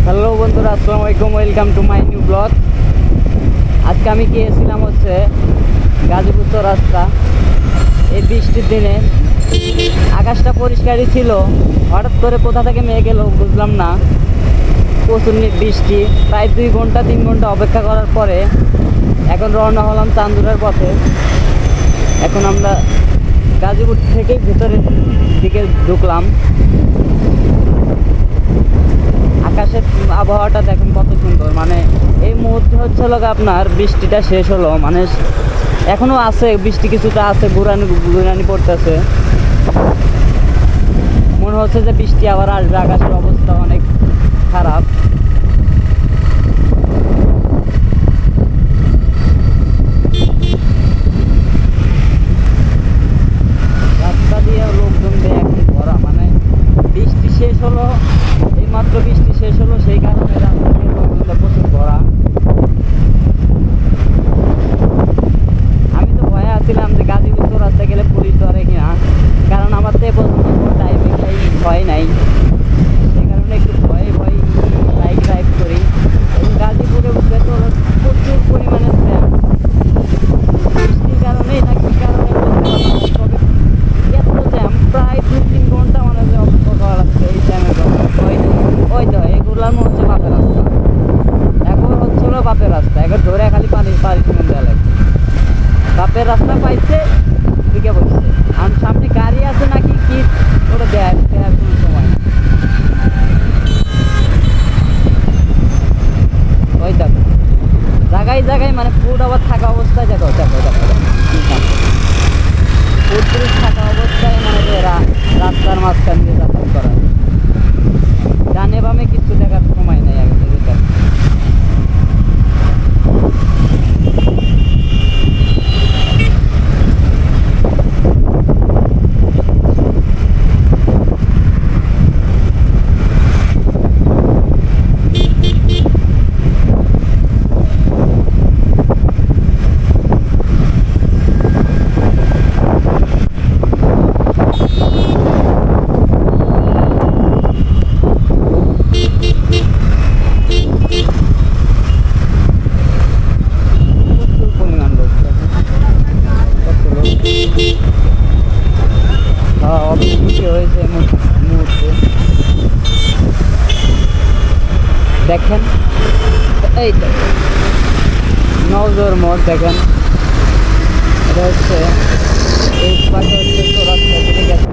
Hello বন্ধুরা, আসসালামু আলাইকুম। Welcome to my new blog. আজকে আমি গিয়েছিলাম গাজীপুর রাস্তা। এই বৃষ্টির দিনে আকাশটা পরিষ্কারই ছিল, হঠাৎ করে কোথা থেকে মেঘ এলো বুঝলাম না। প্রচুর বৃষ্টি, প্রায় 2-3 ঘন্টা অপেক্ষা করার পরে এখন রওনা হলাম চান্দুরার পথে। এখন আমরা গাজীপুর থেকেই ভেতরের দিকে ঢুকলাম। আকাশের আবহাওয়াটা দেখেন কত সুন্দর। মানে এই মুহূর্তে আপনার বৃষ্টিটা শেষ হলো, মানে এখনো আছে বৃষ্টি, কিছুটা আছে, গুড়ানি পড়তেছে। মনে হচ্ছে যে বৃষ্টি আবার আসবে। আকাশের অবস্থা অনেক খারাপ। রাস্তা দিয়ে লোকজন দিয়ে এখন ভরা। মানে বৃষ্টি শেষ হলো, এইমাত্র বৃষ্টি শেষ হলো, সেই কারণে রাস্তা দিয়ে লোকজনটা প্রচুর ভরা। আমি তো ভয়ে আছিলাম যে গাজীপুর রাস্তায় গেলে পুলিশ ধরে কিনা, কারণ আমার তো এ পর্যন্ত কোনো ড্রাইভিং ভয় নাই। সেই কারণে একটু ভয়ে বাইক ড্রাইভ করি। এবং গাজীপুরে ভেতরে প্রচুর পরিমাণে জ্যাম, বৃষ্টির কারণেই না কি কারণে বলতে পারলাম না। তবে এত জ্যাম, প্রায় 2-3 ঘন্টা মানে অপেক্ষা করা লাগছে এই জ্যামের জন্য। ওই তো এগুলোর মনে হচ্ছে বাপের রাস্তা। এখন বাপের রাস্তা, এখন ধরে খালি পানিশমেন্ট দেওয়া লাগবে। বাপের রাস্তা পাইছে, দিকে বসছে। আর সামনে গাড়ি আছে নাকি কি ওটা দেয় কোনো সময় না। ওই দেখো জায়গায় জায়গায় মানে ফুড আবার থাকা অবস্থায় দেখো দেখো দেখো ফুড থাকা অবস্থায় মানে এরা রাস্তার মাঝখান দিয়ে যাতায়াত করা। ডানে বামে কিছু দেখার সময় নেই আগে থেকে। হয়েছে মুহূর্তে দেখেন, এই তো নজর মোড় দেখেন। এটা হচ্ছে এই পাশে রাস্তা থেকে গেছে।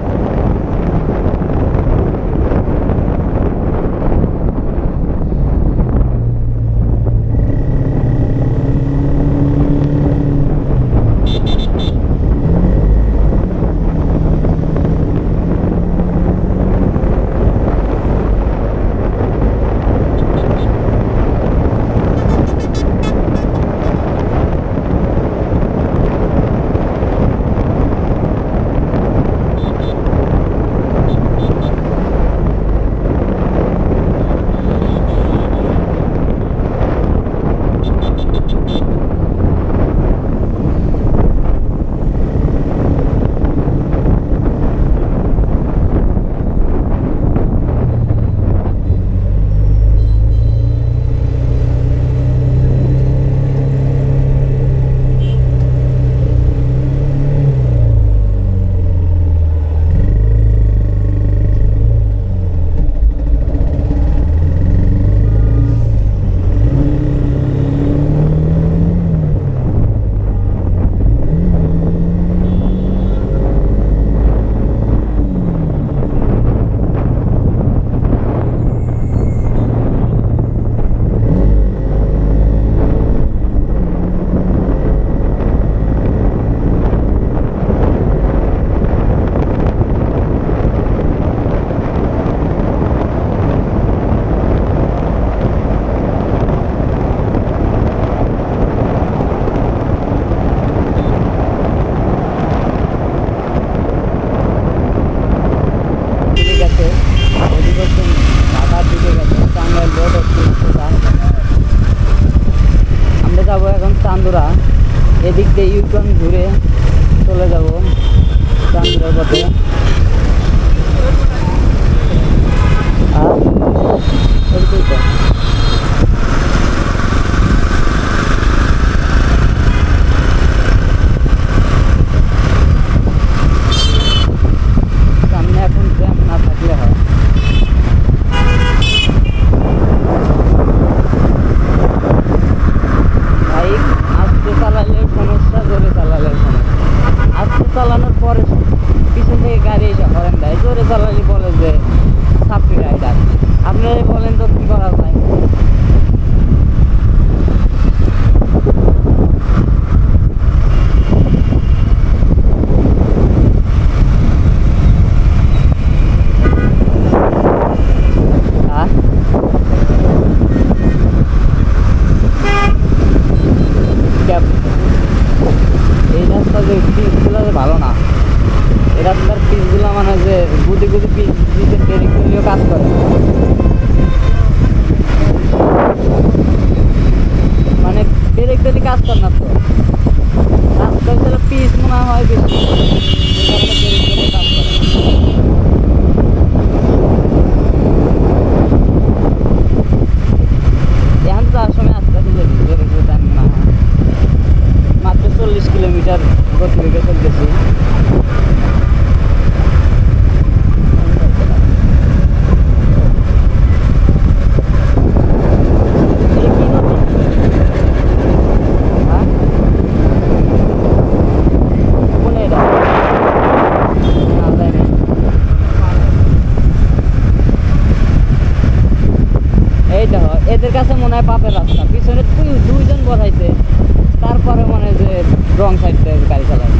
রাস্তা না তো, রাস্তা হচ্ছে পিচ মনে হয় বেশি, এই কারণে দেরি করে কাজ করে। এখন তো সময় আস্তে আস্তে যেতে জোরে জোরে টাইম মনে হয়, মাত্র 40 কিলোমিটার গতিবেগে চলতেছি। এদের কাছে মনে হয় পাপের রাস্তা, পিছনে দুইজন বসাইছে, তারপরে মনে হয় যে রং সাইড গাড়ি চালায়।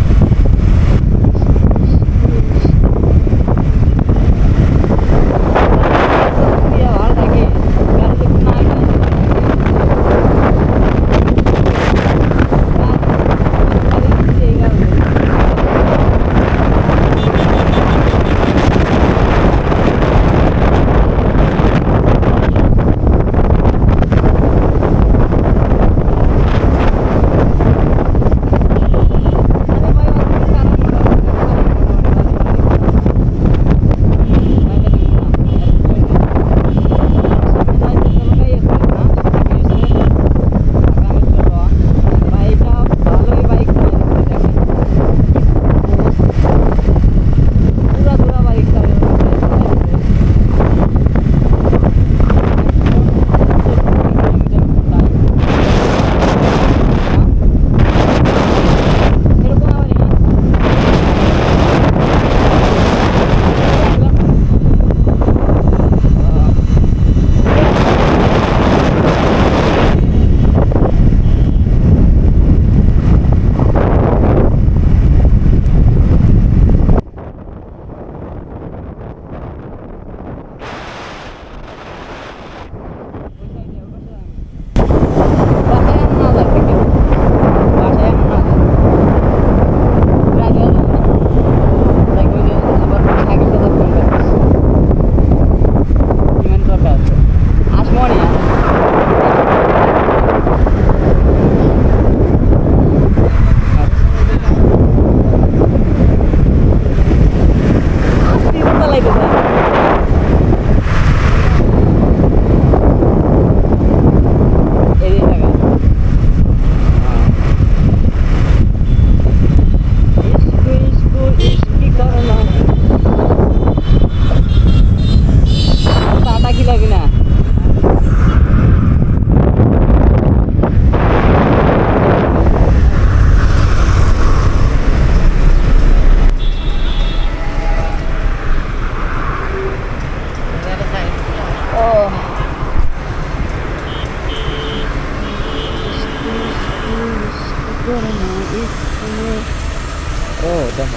Oh, udah.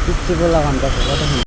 Itu bola kan,